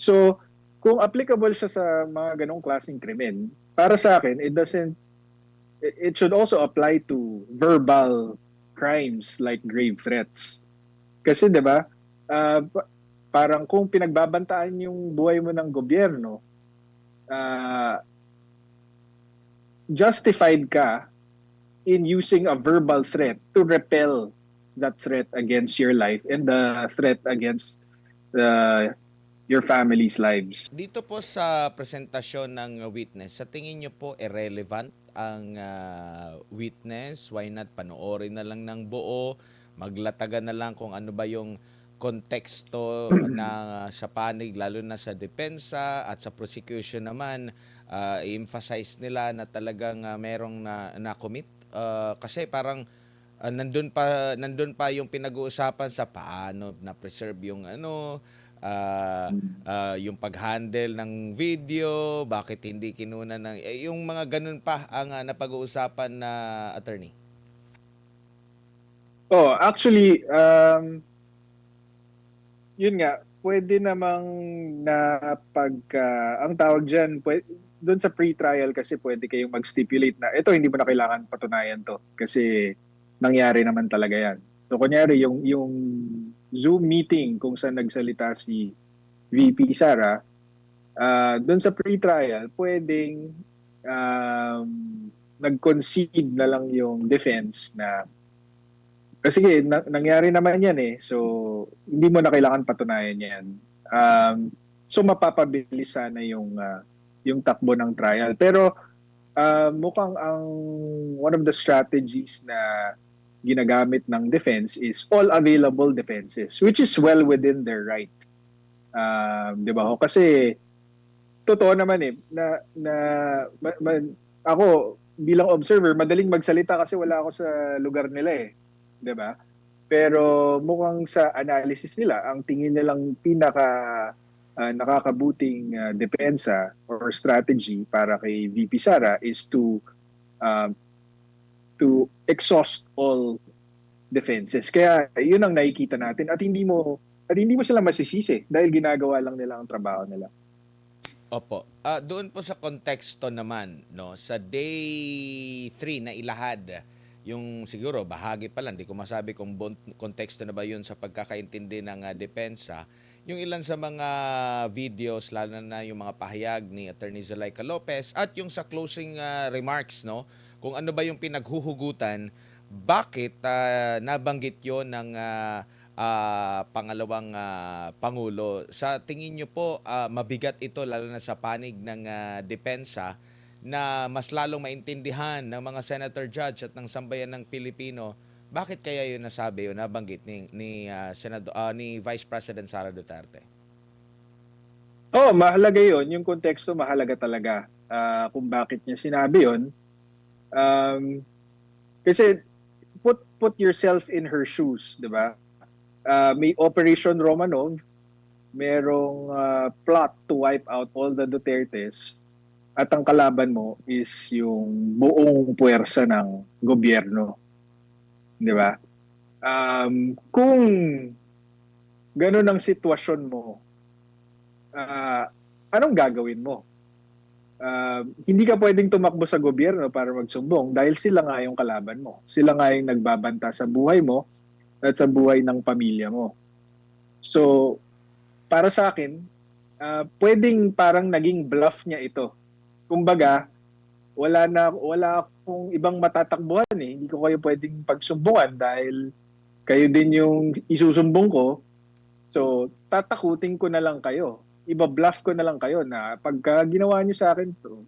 So, kung applicable siya sa mga ganong klaseng krimen, para sa akin, it should also apply to verbal crimes like grave threats. Kasi 'di ba, parang kung pinagbabantaan yung buhay mo ng gobyerno, uh, justified ka in using a verbal threat to repel that threat against your life and the threat against uh, your family's lives. Dito po sa presentasyon ng witness, sa tingin niyo po irrelevant ang witness? Why not panoorin na lang ng buo, maglatagan na lang kung ano ba yung konteksto na sa panig, lalo na sa depensa at sa prosecution naman, i-emphasize nila na talagang merong na-commit. Kasi parang nandun pa yung pinag-uusapan sa paano na preserve yung yung pag-handle ng video, bakit hindi kinuna ng yung mga ganun pa ang napag-uusapan na attorney. Oh, actually, yun nga, pwede namang na ang tawag diyan, doon sa pre-trial kasi pwede kayong mag-stipulate na ito hindi mo na kailangan patunayan to kasi nangyari naman talaga yan. So kunyari yung Zoom meeting kung saan nagsalita si VP Sara, doon sa pre-trial pwedeng um, nag-concede na lang yung defense na sige, nangyari naman yan eh. So, hindi mo na kailangan patunayan yan. So, mapapabilis sana yung takbo ng trial. Pero, mukhang one of the strategies na ginagamit ng defense is all available defenses, which is well within their right. Di ba ho? Kasi, totoo naman eh, ako, bilang observer, madaling magsalita kasi wala ako sa lugar nila eh. 'Di ba? Pero mukhang sa analysis nila, ang tingin nilang nakakabuting depensa or strategy para kay VP Sara is uh, to exhaust all defenses. Kaya 'yun ang nakikita natin at hindi mo sila masisisi dahil ginagawa lang nila ang trabaho nila. Opo. Doon po sa konteksto naman, no, sa day 3 na ilahad, yung siguro bahagi pa lang, di ko masabi kung konteksto na ba yun sa pagkakaintindi ng depensa, yung ilan sa mga videos, lalo na yung mga pahayag ni Attorney Zulaika Lopez at yung sa closing remarks, no, kung ano ba yung pinaghuhugutan, bakit nabanggit yon ng pangalawang pangulo. Sa tingin niyo po mabigat ito lalo na sa panig ng depensa na mas lalong maintindihan ng mga senator judge at ng sambayan ng Pilipino, bakit kaya yun nasabi o nabanggit ni Vice President Sara Duterte? Oh, mahalaga 'yon, yung konteksto mahalaga talaga. Kung bakit niya sinabi 'yon. Um, Kasi put yourself in her shoes, 'di ba? May Operation Romanov, merong plot to wipe out all the Dutertes at ang kalaban mo is yung buong puwersa ng gobyerno, 'di ba? Kung ganun ang sitwasyon mo, anong gagawin mo? Hindi ka pwedeng tumakbo sa gobyerno para magsumbong dahil sila nga yung kalaban mo. Sila nga yung nagbabanta sa buhay mo at sa buhay ng pamilya mo. So, para sa akin, pwedeng parang naging bluff niya ito. Kumbaga, wala akong ibang matatakbuhan eh. Hindi ko kayo pwedeng pagsumbungan dahil kayo din yung isusumbong ko. So, tatakutin ko na lang kayo. Iba-bluff ko na lang kayo na pagka ginawa niyo sa akin to,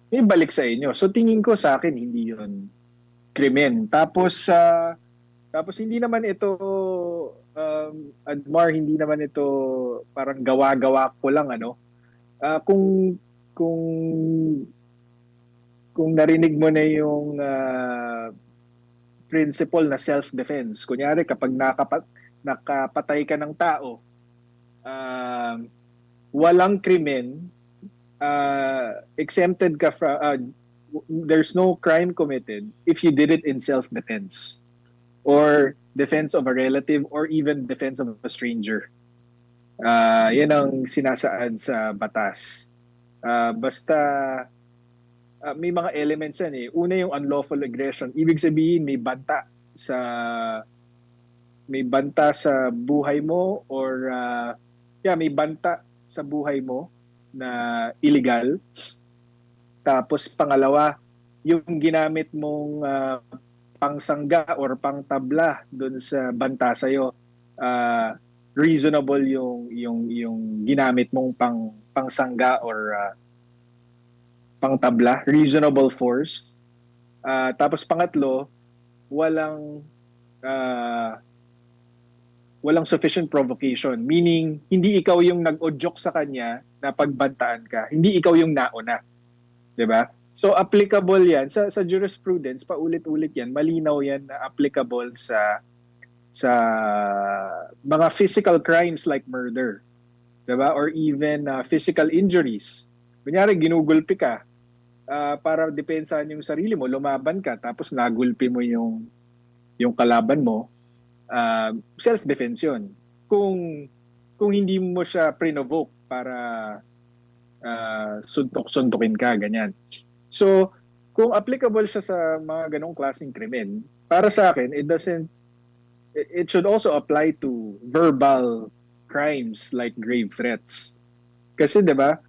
may balik sa inyo. So, tingin ko sa akin, hindi yun krimen. Tapos hindi naman ito, Admar, hindi naman ito parang gawa-gawa ko lang, ano. Kung kung narinig mo na yung principle na self-defense, kunyari kapag nakapatay ka ng tao, uh, walang krimen, exempted ka from, there's no crime committed if you did it in self-defense or defense of a relative or even defense of a stranger. Yan ang sinasaad sa batas. Basta may mga elements yan eh. Una yung unlawful aggression. Ibig sabihin sa may banta sa buhay mo or may banta sa buhay mo na illegal. Tapos pangalawa, yung ginamit mong pangsangga or pangtabla doon sa banta sa'yo, reasonable yung ginamit mong pangsangga or pangtabla, reasonable force. Tapos pangatlo, walang uh, walang sufficient provocation, meaning hindi ikaw yung nag-odyok sa kanya na pagbantaan ka, hindi ikaw yung nauna, 'di ba? So applicable 'yan sa jurisprudence, paulit-ulit 'yan, malinaw 'yan na applicable sa mga physical crimes like murder, 'di ba? Or even physical injuries. Kunyari ginugulpi ka, para depensahan yung sarili mo, lumaban ka tapos nagulpi mo yung kalaban mo, self-defense yun. Kung hindi mo siya pre-provoke para suntok-suntokin ka, ganyan. So, kung applicable siya sa mga ganong klaseng krimen, para sa akin, it should also apply to verbal crimes like grave threats. Kasi 'di ba,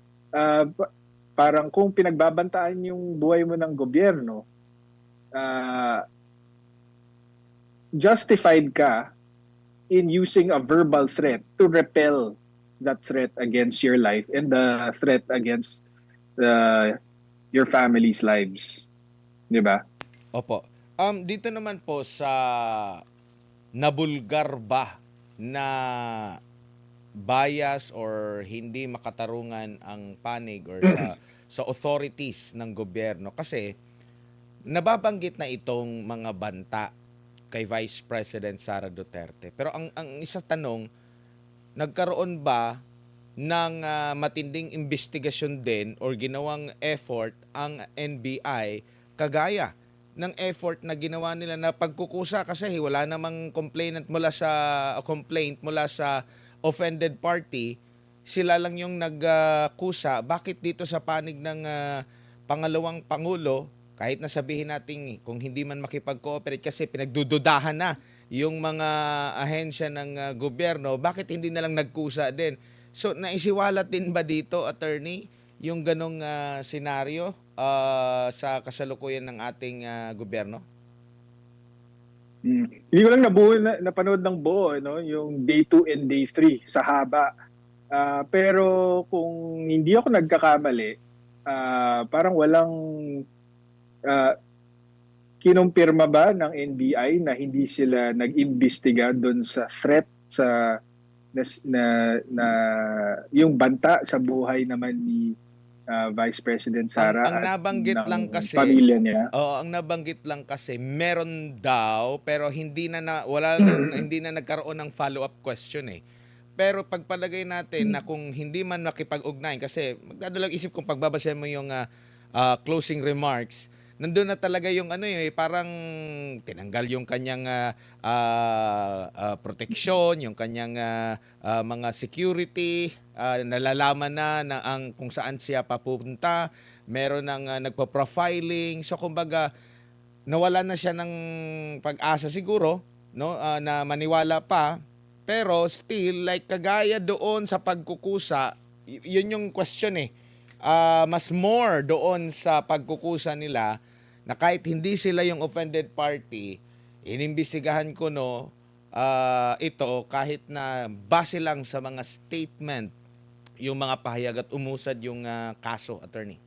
parang kung pinagbabantaan yung buhay mo ng gobyerno, uh, justified ka in using a verbal threat to repel that threat against your life and the threat against your family's lives. Di ba? Opo. Dito naman po sa nabulgar ba na bias or hindi makatarungan ang panig or sa authorities ng gobyerno, kasi nababanggit na itong mga banta kay Vice President Sara Duterte. Pero ang isa tanong, nagkaroon ba ng matinding investigasyon din or ginawang effort ang NBI kagaya ng effort na ginawa nila na pagkukusa, kasi wala namang complaint mula sa offended party, sila lang yung nagkusa. Bakit dito sa panig ng pangalawang pangulo, kahit na sabihin natin kung hindi man makipag-cooperate kasi pinagdududahan na yung mga ahensya ng gobyerno, bakit hindi na lang nagkusa din? So naisiwalat din ba dito, attorney, yung ganong senaryo sa kasalukuyan ng ating gobyerno? Hindi ko lang napanood ng buo, no? Yung day 2 and day 3 sa haba. Pero kung hindi ako nagkakamali, parang walang uh, kinumpirma ba ng NBI na hindi sila nag-imbestiga doon sa threat na yung banta sa buhay naman ni Vice President Ang Sara ang at nabanggit lang ng kasi, pamilya niya. oo, ang nabanggit lang kasi meron daw pero hindi na nagkaroon ng follow-up question eh. Pero pagpalagay natin na kung hindi man makipag-ugnayan, kasi magdadalag isip kung pagbabasahin mo yung closing remarks, nandun na talaga yung ano eh, parang tinanggal yung kanyang proteksyon, yung kanyang mga security, nalalaman na ang kung saan siya papunta, meron ng nagpo-profiling. So kumbaga, nawala na siya ng pag-asa siguro, no, na maniwala pa, pero still like kagaya doon sa pagkukusa, yun yung question eh. Mas more doon sa pagkukusa nila na kahit hindi sila yung offended party, inimbestigahan ko ito kahit na base lang sa mga statement yung mga pahayag at umusad yung kaso, attorney.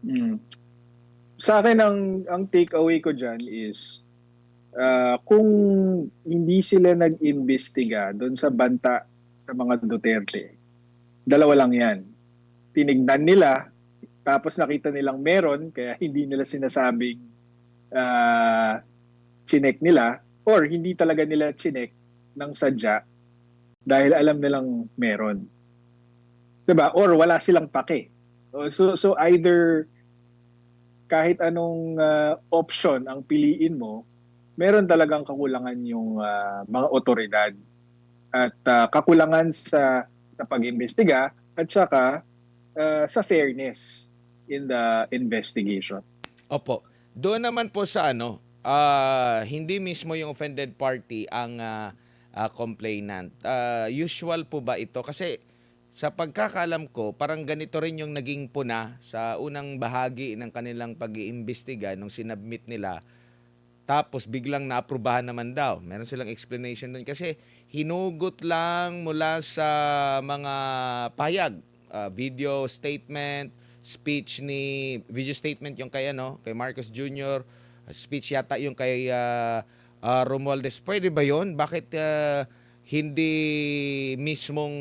Mm. Sa akin, ang takeaway ko dyan is kung hindi sila nag-imbestiga doon sa banta sa mga Duterte, dalawa lang yan. Tinignan nila, tapos nakita nilang meron, kaya hindi nila sinasabing chinek nila, or hindi talaga nila chinek ng sadya dahil alam nilang meron. Diba? Or wala silang pake. So either kahit anong option ang piliin mo, meron talagang kakulangan yung mga otoridad. at kakulangan sa pag-imbestiga at saka sa fairness in the investigation. Opo. Doon naman po sa ano, hindi mismo yung offended party ang complainant. Usual po ba ito? Kasi sa pagkakaalam ko, parang ganito rin yung naging puna sa unang bahagi ng kanilang pag-iimbestiga nung sinubmit nila. Tapos biglang naaprubahan naman daw. Meron silang explanation doon kasi hinugot lang mula sa mga payag, video statement, video statement yung kay ano, kay Marcos Jr., speech yata yung kay Romualdez. Pwede ba 'yon? Bakit hindi mismong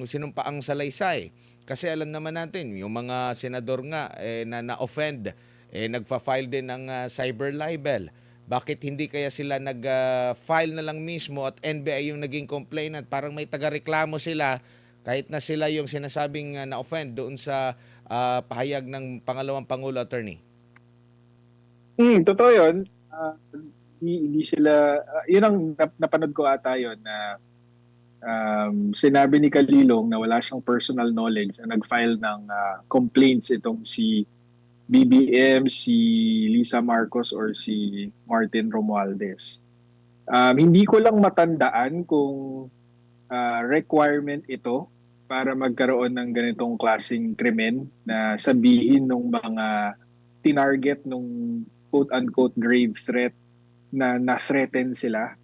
sinumpaang salaysay? Kasi alam naman natin, yung mga senador nga na na-offend, nagfa-file din ng cyber libel. Bakit hindi kaya sila nag-file na lang mismo at NBI yung naging complainant? Parang may taga-reklamo sila kahit na sila yung sinasabing na-offend doon sa pahayag ng pangalawang Pangulo, Attorney. Totoo yun. Hindi sila, yun ang napanood ko ata yun na sinabi ni Kalilong na wala siyang personal knowledge na nag-file ng complaints itong si BBM, si Lisa Marcos or si Martin Romualdez. Hindi ko lang matandaan kung requirement ito para magkaroon ng ganitong klaseng krimen na sabihin ng mga tinarget nung quote-unquote grave threat na na-threaten sila.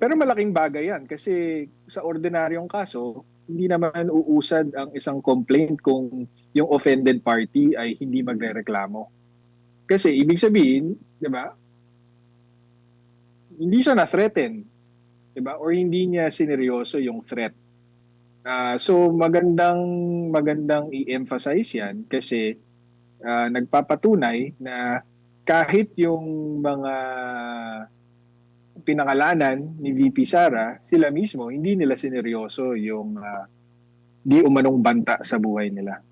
Pero malaking bagay yan kasi sa ordinaryong kaso, hindi naman uusad ang isang complaint kung yung offended party ay hindi magrereklamo. Kasi ibig sabihin, di ba, hindi siya na-threaten, di ba? Or hindi niya sineryoso yung threat. So magandang i-emphasize yan kasi nagpapatunay na kahit yung mga pinangalanan ni VP Sara, sila mismo, hindi nila sineryoso yung di umanong banta sa buhay nila.